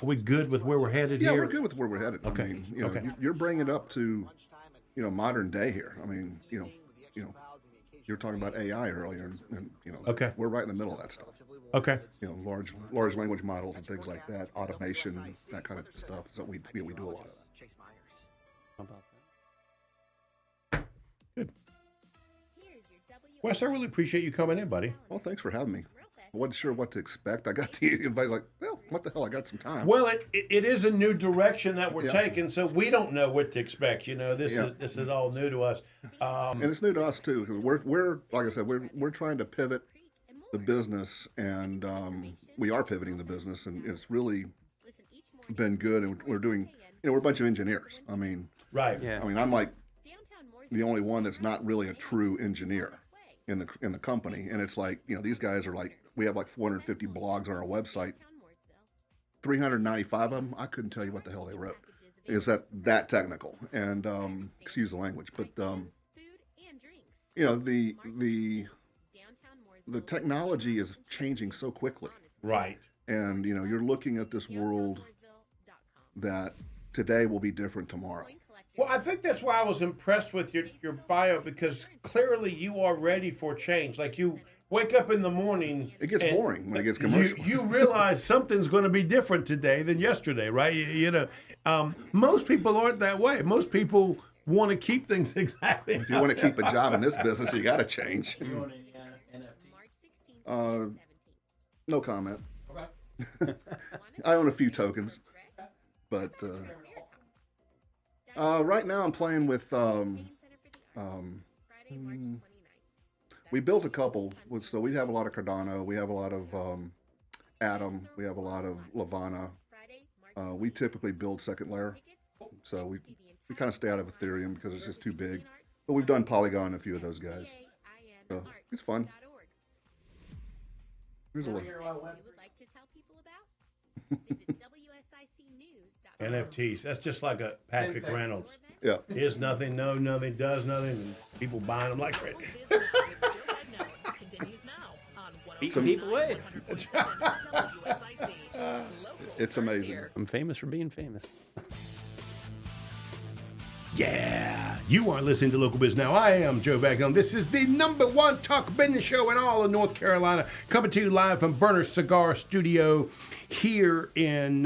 Speaker 3: Are we good with where we're headed here?
Speaker 6: Yeah, we're good with where we're headed.
Speaker 3: Okay.
Speaker 6: I mean, you're bringing it up to, modern day here. I mean, you were talking about AI earlier, and
Speaker 3: okay,
Speaker 6: we're right in the middle of that stuff.
Speaker 3: Okay.
Speaker 6: Large language models and things like that, automation, that kind of stuff. So we do a lot of that.
Speaker 4: How about that?
Speaker 3: Wes, I really appreciate you coming in, buddy.
Speaker 6: Well, thanks for having me. I wasn't sure what to expect. I got the invite, like, well, what the hell? I got some time.
Speaker 3: Well, it is a new direction that we're
Speaker 6: Yeah.
Speaker 3: taking, so we don't know what to expect. You know, this
Speaker 6: Yeah.
Speaker 3: is all new to us.
Speaker 6: And it's new to us too, because we're like I said, we're trying to pivot the business, and we are pivoting the business, and it's really been good. And we're doing, we're a bunch of engineers. I mean,
Speaker 3: right?
Speaker 4: Yeah.
Speaker 6: I mean, I'm like the only one that's not really a true engineer in the company, and it's like, these guys are like, we have like 450 blogs on our website. 395 of them, I couldn't tell you what the hell they wrote. Is that technical? And excuse the language, but the technology is changing so quickly.
Speaker 3: Right.
Speaker 6: And you're looking at this world that today will be different tomorrow.
Speaker 3: Well, I think that's why I was impressed with your bio, because clearly you are ready for change. Like, you wake up in the morning.
Speaker 6: It gets boring when it gets commercial.
Speaker 3: You realize something's going to be different today than yesterday, right? Most people aren't that way. Most people want to keep things exactly.
Speaker 6: If you want to keep a job in this business, you got to change. No comment.
Speaker 8: Okay.
Speaker 6: I own a few tokens, but right now I'm playing with. We built a couple, so we have a lot of Cardano, we have a lot of Atom, we have a lot of Levana. We typically build second layer, so we kind of stay out of Ethereum because it's just too big. But we've done Polygon, a few of those guys. So it's fun. Here's a look.
Speaker 3: NFTs. That's just like a Patrick Reynolds.
Speaker 6: Yeah.
Speaker 3: Is nothing, no nothing, does nothing, and people buying them like crazy.
Speaker 4: Beating people away.
Speaker 6: It's amazing.
Speaker 4: I'm famous for being famous.
Speaker 3: Yeah, you are listening to Local Biz Now. I am Joe Bagno. This is the #1 talk business show in all of North Carolina, coming to you live from Burner Cigar Studio here in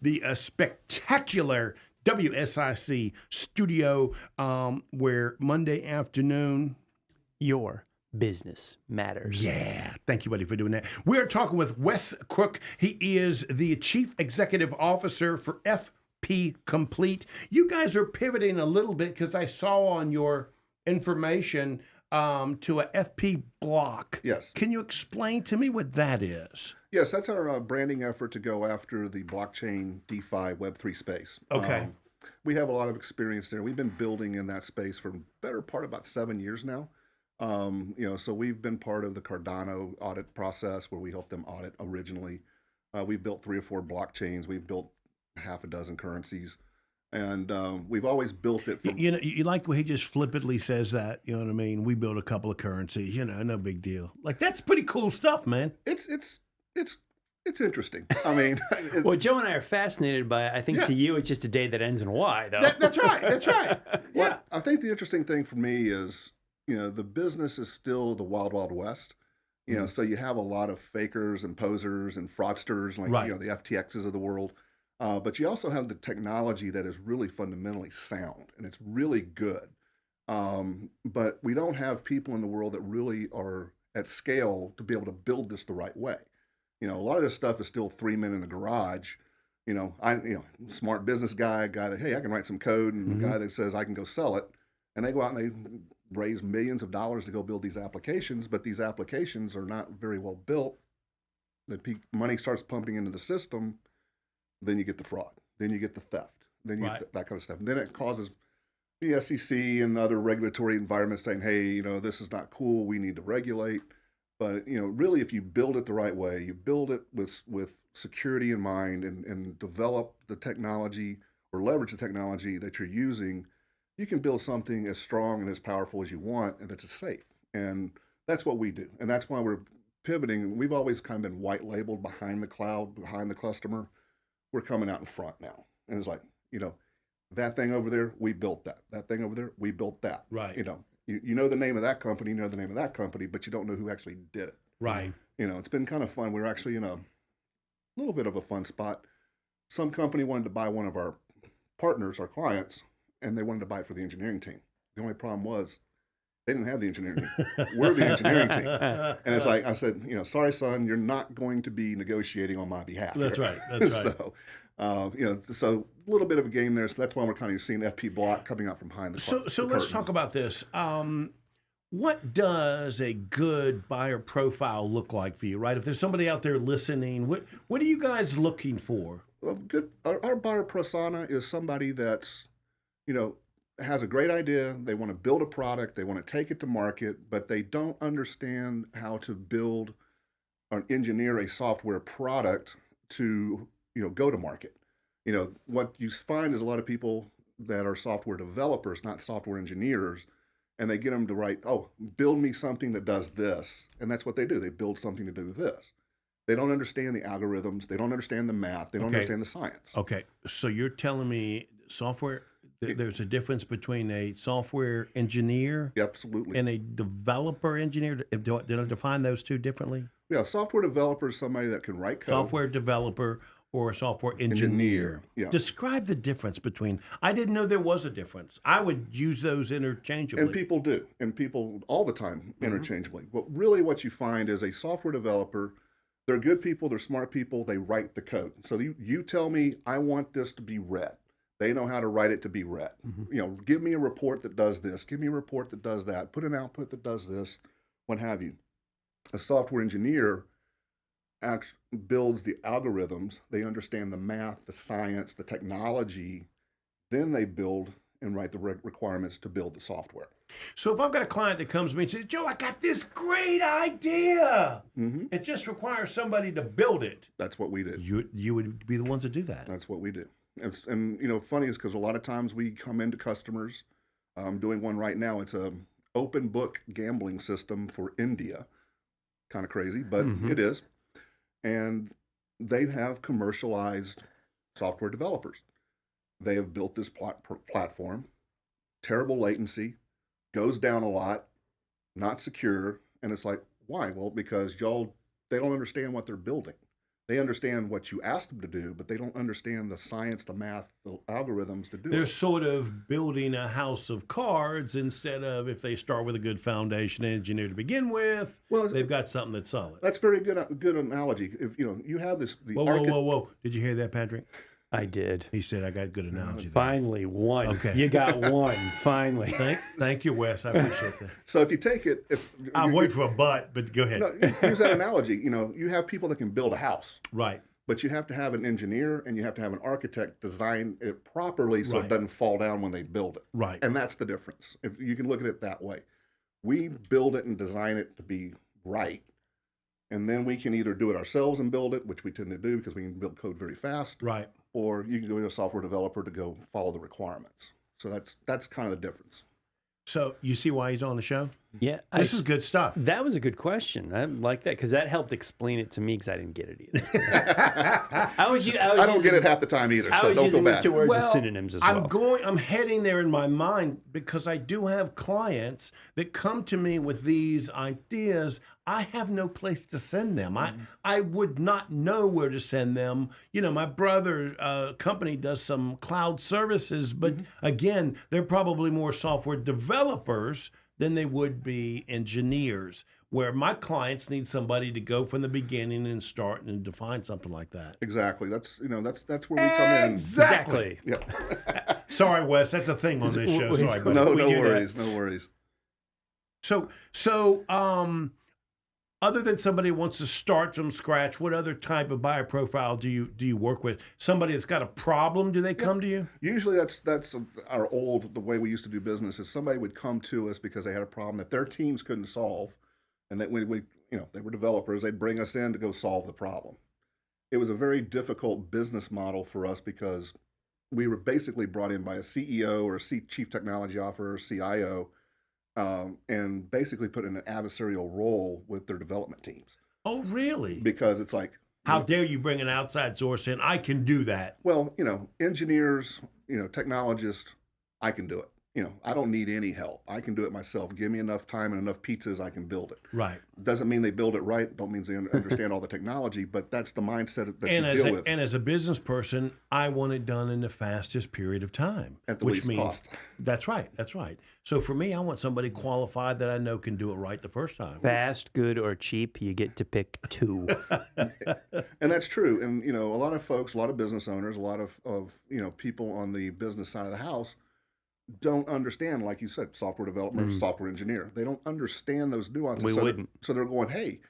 Speaker 3: the spectacular WSIC studio, where Monday afternoon,
Speaker 4: your business matters.
Speaker 3: Yeah, thank you, buddy, for doing that. We're talking with Wes Crook. He is the Chief Executive Officer for FP Complete. You guys are pivoting a little bit, because I saw on your information to a FP block.
Speaker 6: Yes.
Speaker 3: Can you explain to me what that is?
Speaker 6: Yes, that's our branding effort to go after the blockchain, DeFi, Web3 space.
Speaker 3: Okay.
Speaker 6: We have a lot of experience there. We've been building in that space for the better part of about 7 years now. So we've been part of the Cardano audit process, where we helped them audit originally. We've built 3 or 4 blockchains. We've built half a dozen currencies, and we've always built it from.
Speaker 3: You like when he just flippantly says that. You know what I mean? We built a couple of currencies. No big deal. Like, that's pretty cool stuff, man.
Speaker 6: It's interesting. I mean,
Speaker 4: well, Joe and I are fascinated by it. I think to you, it's just a day that ends in Y, though.
Speaker 3: That's right. That's right.
Speaker 6: Well, I think the interesting thing for me is, the business is still the wild, wild west. So you have a lot of fakers and posers and fraudsters, like,
Speaker 3: right.
Speaker 6: The FTXs of the world. But you also have the technology that is really fundamentally sound, and it's really good. But we don't have people in the world that really are at scale to be able to build this the right way. A lot of this stuff is still 3 men in the garage. Smart business guy that, hey, I can write some code, and the guy that says I can go sell it, and they go out and they raise millions of dollars to go build these applications, but these applications are not very well built. The money starts pumping into the system, then you get the fraud, then you get the theft, then you get that kind of stuff. And then it causes the SEC and other regulatory environments saying, hey, this is not cool, we need to regulate. But, really, if you build it the right way, you build it with security in mind, and develop the technology or leverage the technology that you're using, you can build something as strong and as powerful as you want, and that's safe. And that's what we do. And that's why we're pivoting. We've always kind of been white labeled behind the cloud, behind the customer. We're coming out in front now. And it's like, that thing over there, we built that. That thing over there, we built that.
Speaker 3: Right.
Speaker 6: You know the name of that company, you know the name of that company, but you don't know who actually did it.
Speaker 3: Right.
Speaker 6: It's been kind of fun. We're actually in a little bit of a fun spot. Some company wanted to buy one of our partners, our clients, and they wanted to buy it for the engineering team. The only problem was They didn't have the engineering team. We're the engineering team. And it's like, I said, sorry, son, you're not going to be negotiating on my behalf.
Speaker 3: That's
Speaker 6: here.
Speaker 3: right. That's right.
Speaker 6: So a little bit of a game there. So that's why we're kind of seeing FP Block coming out from behind the
Speaker 3: So
Speaker 6: the
Speaker 3: let's
Speaker 6: curtain.
Speaker 3: talk about this. What does a good buyer profile look like for you, right? If there's somebody out there listening, what are you guys looking for?
Speaker 6: Well, our buyer persona is somebody that's, has a great idea. They want to build a product. They want to take it to market, but they don't understand how to build or engineer a software product to, go to market. What you find is a lot of people that are software developers, not software engineers, and they get them to write, build me something that does this. And that's what they do. They build something to do this. They don't understand the algorithms. They don't understand the math. They don't understand the science.
Speaker 3: Okay. So you're telling me there's a difference between a software engineer
Speaker 6: Absolutely.
Speaker 3: and a developer engineer? Did I define those two differently?
Speaker 6: Yeah, software developer is somebody that can write code.
Speaker 3: Software developer or a software engineer.
Speaker 6: Yeah.
Speaker 3: Describe the difference between. I didn't know there was a difference. I would use those interchangeably.
Speaker 6: And people do, and people all the time interchangeably. But really what you find is a software developer, they're good people, they're smart people, they write the code. So you tell me, I want this to be read. They know how to write it to be read. Give me a report that does this. Give me a report that does that. Put an output that does this, what have you. A software engineer builds the algorithms. They understand the math, the science, the technology. Then they build and write the requirements to build the software.
Speaker 3: So if I've got a client that comes to me and says, Joe, I got this great idea. It just requires somebody to build it.
Speaker 6: That's what we do.
Speaker 3: You would be the ones that do that.
Speaker 6: That's what we do. And funny is because a lot of times we come into customers. I'm doing one right now. It's a open book gambling system for India. Kind of crazy, but it is. And they have commercialized software developers. They have built this platform, terrible latency, goes down a lot, not secure. And it's like, why? Well, because they don't understand what they're building. They understand what you asked them to do, but they don't understand the science, the math, the algorithms to do
Speaker 3: They're
Speaker 6: it.
Speaker 3: sort of building a house of cards instead of, if they start with a good foundation engineer to begin with, they've got something that's solid.
Speaker 6: That's very good analogy. If you have this,
Speaker 3: whoa! Did you hear that, Patrick?
Speaker 4: I did.
Speaker 3: He said I got good analogy.
Speaker 4: Finally, one.
Speaker 3: Okay.
Speaker 4: You got one. Finally.
Speaker 3: Thank you, Wes. I appreciate that.
Speaker 6: So if you take it,
Speaker 3: I'm waiting for a but go ahead.
Speaker 6: No, use that analogy. You have people that can build a house,
Speaker 3: right?
Speaker 6: But you have to have an engineer and you have to have an architect design it properly so it doesn't fall down when they build it.
Speaker 3: Right.
Speaker 6: And that's the difference. If you can look at it that way, we build it and design it to be right. And then we can either do it ourselves and build it, which we tend to do because we can build code very fast.
Speaker 3: Right.
Speaker 6: Or you can go to a software developer to go follow the requirements. So that's kind of the difference.
Speaker 3: So you see why he's on the show?
Speaker 4: Yeah.
Speaker 3: This is good stuff.
Speaker 4: That was a good question. I like that because that helped explain it to me because I didn't get it either. I
Speaker 6: don't get it half the time either, so don't feel bad.
Speaker 4: I was using those two words as synonyms as well.
Speaker 3: I'm heading there in my mind because I do have clients that come to me with these ideas. I have no place to send them. I would not know where to send them. My brother company does some cloud services, but again, they're probably more software developers than they would be engineers, where my clients need somebody to go from the beginning and start and define something like that.
Speaker 6: Exactly. That's where we come in.
Speaker 3: Exactly.
Speaker 6: Yep.
Speaker 3: Sorry, Wes, that's a thing on this show. Sorry, buddy.
Speaker 6: No worries. No worries.
Speaker 3: So, other than somebody who wants to start from scratch, what other type of buyer profile do you work with? Somebody that's got a problem, do they come to you?
Speaker 6: Usually that's the way we used to do business is somebody would come to us because they had a problem that their teams couldn't solve. And that when they were developers, they'd bring us in to go solve the problem. It was a very difficult business model for us because we were basically brought in by a CEO or a chief technology officer or CIO, and basically put in an adversarial role with their development teams.
Speaker 3: Oh, really?
Speaker 6: Because it's like,
Speaker 3: how dare you bring an outside source in? I can do that.
Speaker 6: Well, engineers, technologists, I can do it. I don't need any help. I can do it myself. Give me enough time and enough pizzas, I can build it.
Speaker 3: Right.
Speaker 6: Doesn't mean they build it right. Don't mean they understand all the technology, but that's the mindset that you deal with.
Speaker 3: And as a business person, I want it done in the fastest period of time.
Speaker 6: At the
Speaker 3: which
Speaker 6: least
Speaker 3: means,
Speaker 6: cost.
Speaker 3: That's right. That's right. So for me, I want somebody qualified that I know can do it right the first time.
Speaker 4: Fast, good, or cheap, you get to pick two.
Speaker 6: And that's true. And, a lot of folks, a lot of business owners, a lot of people on the business side of the house don't understand, like you said, software developer, software engineer. They don't understand those nuances.
Speaker 4: We wouldn't.
Speaker 6: So they're going, hey,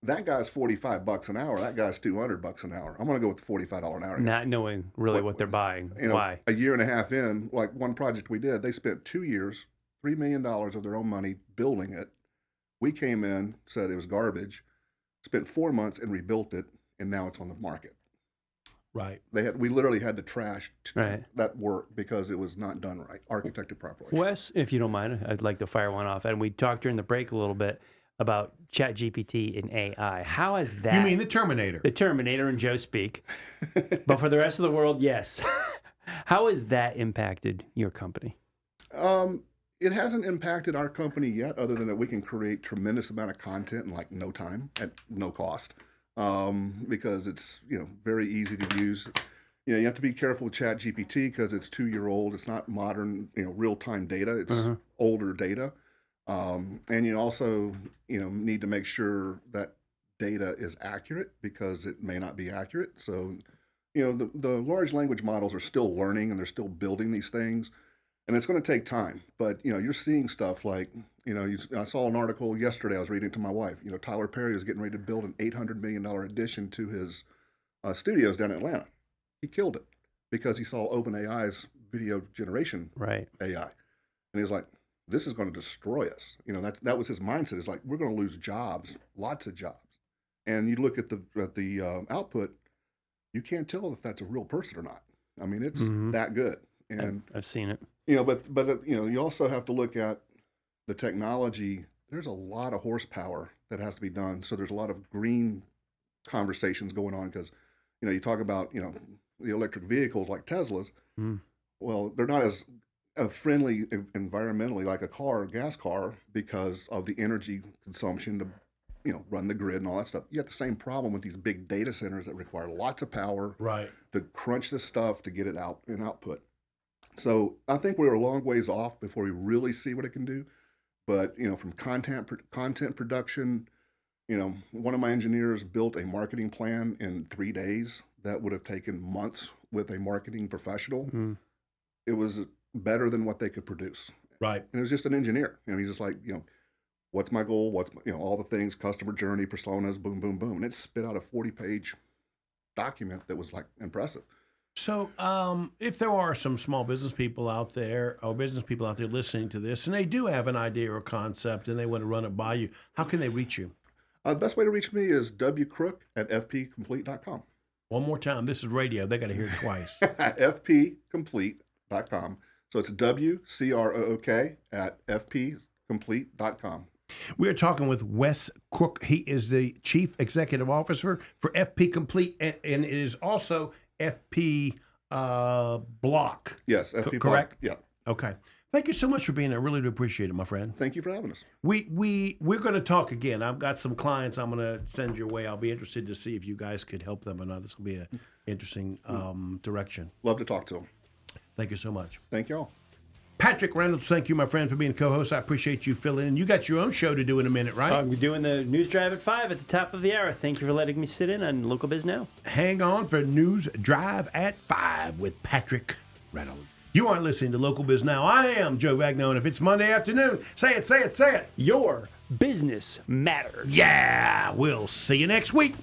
Speaker 6: that guy's $45 an hour. That guy's $200 an hour. I'm going to go with the $45 an hour.
Speaker 4: Not knowing really what they're buying. Why?
Speaker 6: A year and a half in, like one project we did, they spent 2 years, $3 million of their own money building it. We came in, said it was garbage, spent 4 months and rebuilt it, and now it's on the market.
Speaker 3: Right.
Speaker 6: We literally had to trash
Speaker 4: Right.
Speaker 6: that work because it was not done right, architected properly.
Speaker 4: Wes, if you don't mind, I'd like to fire one off. And we talked during the break a little bit about ChatGPT and AI. How has that...
Speaker 3: You mean the Terminator?
Speaker 4: The Terminator and Joe speak. But for the rest of the world, yes. How has that impacted your company?
Speaker 6: It hasn't impacted our company yet, other than that we can create tremendous amount of content in like no time at no cost. Because it's very easy to use. You have to be careful with ChatGPT because it's 2-year-old. It's not modern, real-time data. It's older data, and you also need to make sure that data is accurate because it may not be accurate. So, the large language models are still learning and they're still building these things, and it's going to take time. But you're seeing stuff like. I saw an article yesterday. I was reading it to my wife. Tyler Perry was getting ready to build an $800 million addition to his studios down in Atlanta. He killed it because he saw OpenAI's video generation AI, and he was like, "This is going to destroy us." That was his mindset. It's like we're going to lose jobs, lots of jobs. And you look at the output, you can't tell if that's a real person or not. I mean, it's that good. And
Speaker 4: I've seen it.
Speaker 6: But you also have to look at the technology. There's a lot of horsepower that has to be done. So there's a lot of green conversations going on because, you talk about, the electric vehicles like Teslas. Well, they're not as friendly environmentally like a gas car because of the energy consumption to, run the grid and all that stuff. You have the same problem with these big data centers that require lots of power to crunch this stuff to get it out and output. So I think we're a long ways off before we really see what it can do. But, from content production, one of my engineers built a marketing plan in 3 days that would have taken months with a marketing professional. It was better than what they could produce.
Speaker 3: Right.
Speaker 6: And it was just an engineer. He's just like, what's my goal? What's, all the things, customer journey, personas, boom, boom, boom. And it spit out a 40-page document that was like impressive.
Speaker 3: So if there are some small business people out there or business people out there listening to this and they do have an idea or a concept and they want to run it by you, how can they reach you?
Speaker 6: The best way to reach me is wcrook@fpcomplete.com.
Speaker 3: One more time. This is radio. They got to hear it twice.
Speaker 6: fpcomplete.com. So it's WCROOK@fpcomplete.com.
Speaker 3: We are talking with Wes Crook. He is the Chief Executive Officer for FP Complete, and it is also FP Block.
Speaker 6: Yes, FP
Speaker 3: correct?
Speaker 6: Block. Yeah.
Speaker 3: Okay. Thank you so much for being here. I really do appreciate it, my friend.
Speaker 6: Thank you for having us.
Speaker 3: We're going to talk again. I've got some clients I'm going to send your way. I'll be interested to see if you guys could help them or not. This will be an interesting direction.
Speaker 6: Love to talk to them.
Speaker 3: Thank you so much.
Speaker 6: Thank you all.
Speaker 3: Patrick Reynolds, thank you, my friend, for being a co-host. I appreciate you filling in. You got your own show to do in a minute, right?
Speaker 4: We're doing the News Drive at 5 at the top of the hour. Thank you for letting me sit in on Local Biz Now.
Speaker 3: Hang on for News Drive at 5 with Patrick Reynolds. You aren't listening to Local Biz Now. I am Joe Vagno, and if it's Monday afternoon, say it, say it, say it.
Speaker 4: Your business matters.
Speaker 3: Yeah, we'll see you next week.